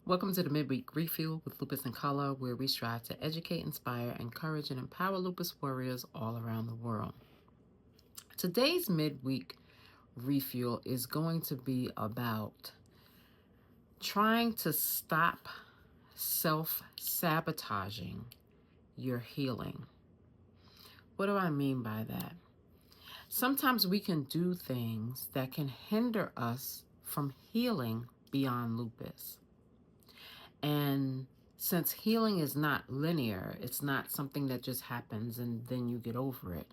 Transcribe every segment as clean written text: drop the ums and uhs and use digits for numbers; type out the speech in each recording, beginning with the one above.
Welcome to the Midweek Refuel with Lupus and Color, where we strive to educate, inspire, encourage, and empower lupus warriors all around the world. Today's Midweek Refuel is going to be about trying to stop self-sabotaging your healing. What do I mean by that? Sometimes we can do things that can hinder us from healing beyond lupus. And since healing is not linear, it's not something that just happens and then you get over it.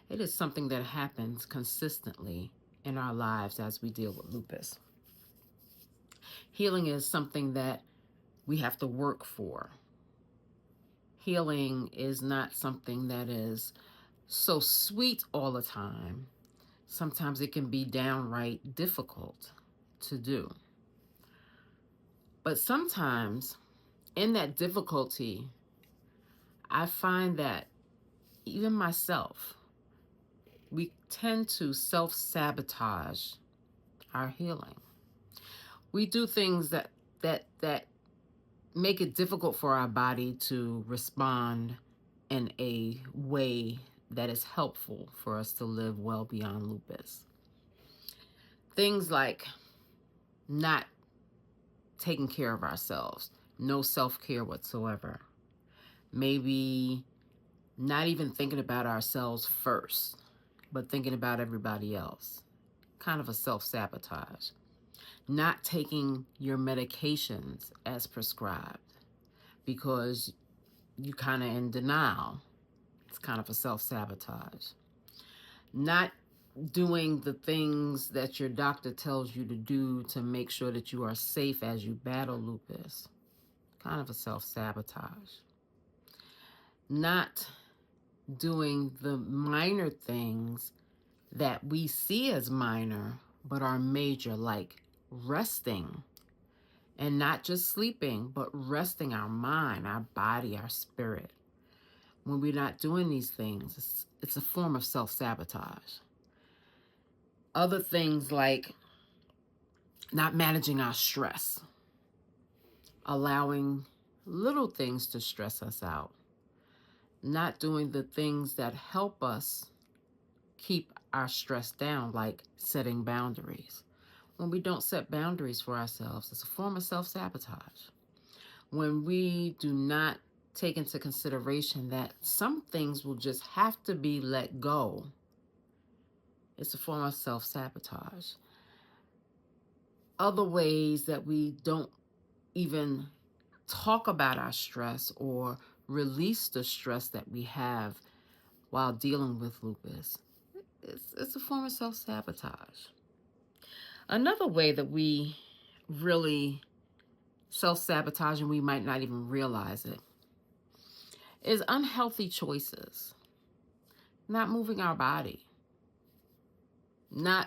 It is something that happens consistently in our lives as we deal with lupus. Healing is something that we have to work for. Healing is not something that is so sweet all the time. Sometimes it can be downright difficult to do. But sometimes in that difficulty, I find that even myself, we tend to self-sabotage our healing. We do things that make it difficult for our body to respond in a way that is helpful for us to live well beyond lupus. Things like not taking care of ourselves, no self-care whatsoever. Maybe not even thinking about ourselves first, but thinking about everybody else. Kind of a self-sabotage. Not taking your medications as prescribed because you kind of in denial. It's kind of a self-sabotage. Not doing the things that your doctor tells you to do to make sure that you are safe as you battle lupus. Kind of a self-sabotage. Not doing the minor things that we see as minor but are major, like resting, and not just sleeping, but resting our mind, our body, our spirit. When we're not doing these things, it's a form of self-sabotage. Other things like not managing our stress, allowing little things to stress us out, not doing the things that help us keep our stress down, like setting boundaries. When we don't set boundaries for ourselves, it's a form of self-sabotage. When we do not take into consideration that some things will just have to be let go, it's a form of self-sabotage. Other ways that we don't even talk about our stress or release the stress that we have while dealing with lupus, it's a form of self-sabotage. Another way that we really self-sabotage, and we might not even realize it, is unhealthy choices. Not moving our body. Not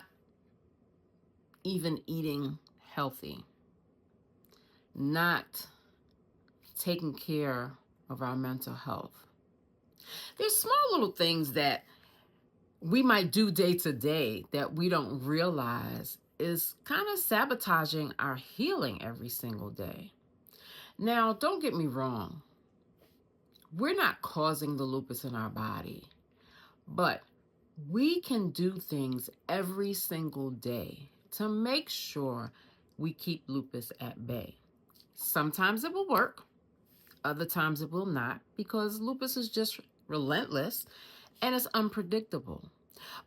even eating healthy. Not taking care of our mental health. There's small little things that we might do day to day that we don't realize is kind of sabotaging our healing every single day. Now, don't get me wrong. We're not causing the lupus in our body, but we can do things every single day to make sure we keep lupus at bay. Sometimes it will work. Other times it will not, because lupus is just relentless and it's unpredictable.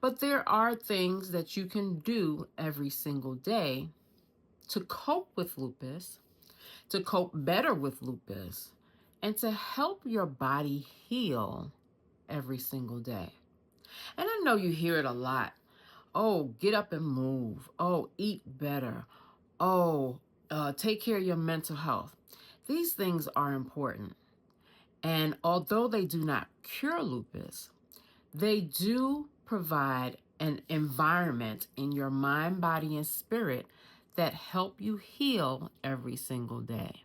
But there are things that you can do every single day to cope with lupus, to cope better with lupus, and to help your body heal every single day. And I know you hear it a lot. Oh, get up and move. Oh, eat better. Oh, take care of your mental health. These things are important. And although they do not cure lupus, they do provide an environment in your mind, body, and spirit that help you heal every single day.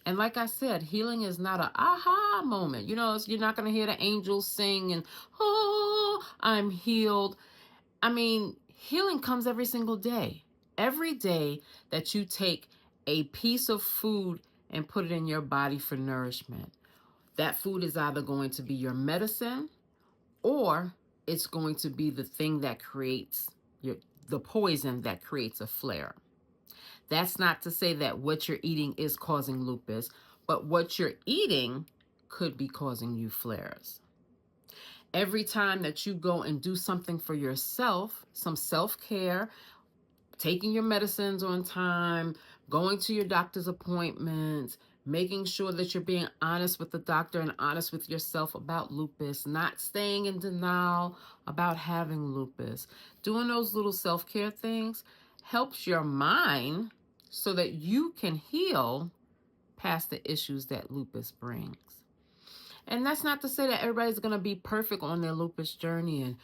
And like I said, healing is not an aha moment. You know, you're not going to hear the angels sing and, oh, I'm healed. I mean, healing comes every single day. Every day that you take a piece of food and put it in your body for nourishment. That food is either going to be your medicine, or it's going to be the thing that creates the poison that creates a flare. That's not to say that what you're eating is causing lupus, but what you're eating could be causing you flares. Every time that you go and do something for yourself, some self-care, taking your medicines on time, going to your doctor's appointments, making sure that you're being honest with the doctor and honest with yourself about lupus, not staying in denial about having lupus. Doing those little self-care things helps your mind so that you can heal past the issues that lupus brings. And that's not to say that everybody's going to be perfect on their lupus journey and,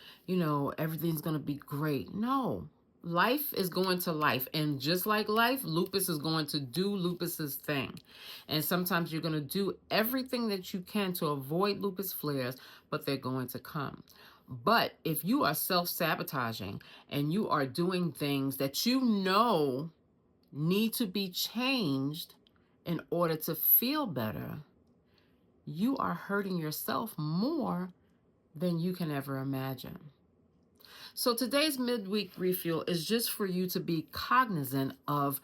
everything's going to be great. No. Life is going to life. And just like life, lupus is going to do lupus's thing. And sometimes you're going to do everything that you can to avoid lupus flares, but they're going to come. But if you are self-sabotaging and you are doing things that you know need to be changed in order to feel better, you are hurting yourself more than you can ever imagine. So today's midweek refuel is just for you to be cognizant of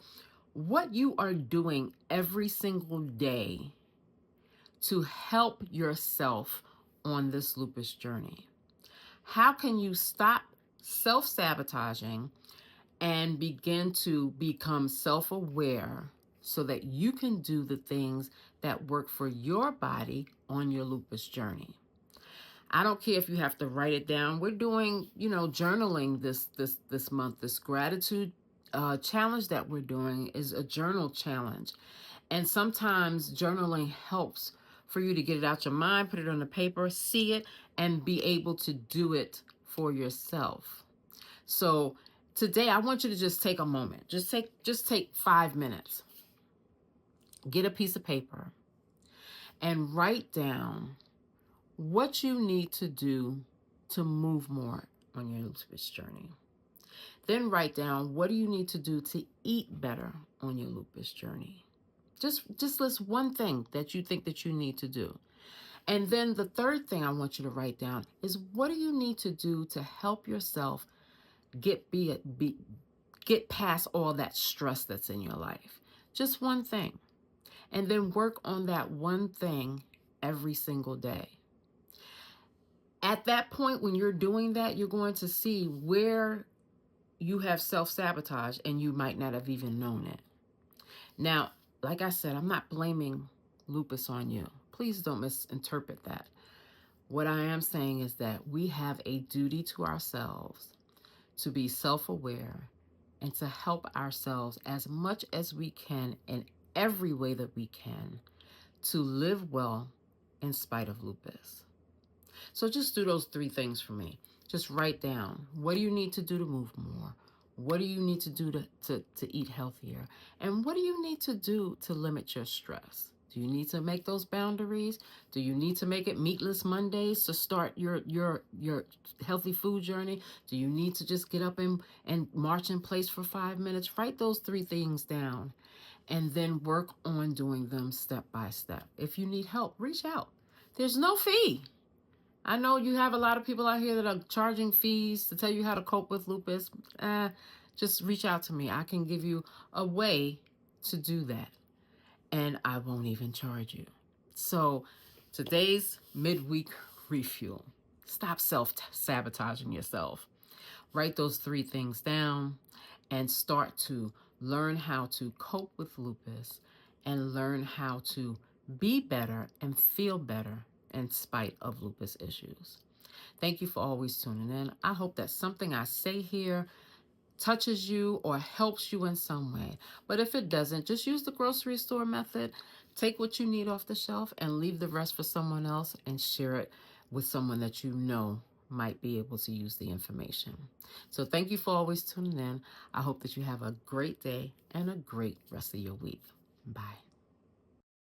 what you are doing every single day to help yourself on this lupus journey. How can you stop self-sabotaging and begin to become self-aware so that you can do the things that work for your body on your lupus journey? I don't care if you have to write it down. We're doing, journaling this month. This gratitude challenge that we're doing is a journal challenge. And sometimes journaling helps for you to get it out your mind, put it on the paper, see it, and be able to do it for yourself. So today I want you to just take a moment. Just take 5 minutes. Get a piece of paper and write down what you need to do to move more on your lupus journey. Then write down what do you need to do to eat better on your lupus journey. Just list one thing that you think that you need to do. And then the third thing I want you to write down is what do you need to do to help yourself get past all that stress that's in your life. Just one thing. And then work on that one thing every single day. At that point, when you're doing that, you're going to see where you have self-sabotage and you might not have even known it. Now, like I said, I'm not blaming lupus on you. Please don't misinterpret that. What I am saying is that we have a duty to ourselves to be self-aware and to help ourselves as much as we can in every way that we can to live well in spite of lupus. So just do those 3 things for me. Just write down, what do you need to do to move more? What do you need to do to eat healthier? And what do you need to do to limit your stress? Do you need to make those boundaries? Do you need to make it meatless Mondays to start your healthy food journey? Do you need to just get up and march in place for 5 minutes? Write those 3 things down and then work on doing them step by step. If you need help, reach out. There's no fee. I know you have a lot of people out here that are charging fees to tell you how to cope with lupus. Just reach out to me. I can give you a way to do that. And I won't even charge you. So today's midweek refuel. Stop self-sabotaging yourself. Write those 3 things down and start to learn how to cope with lupus and learn how to be better and feel better in spite of lupus issues. Thank you for always tuning in. I hope that something I say here touches you or helps you in some way. But if it doesn't, just use the grocery store method. Take what you need off the shelf and leave the rest for someone else and share it with someone that you know might be able to use the information. So thank you for always tuning in. I hope that you have a great day and a great rest of your week. Bye.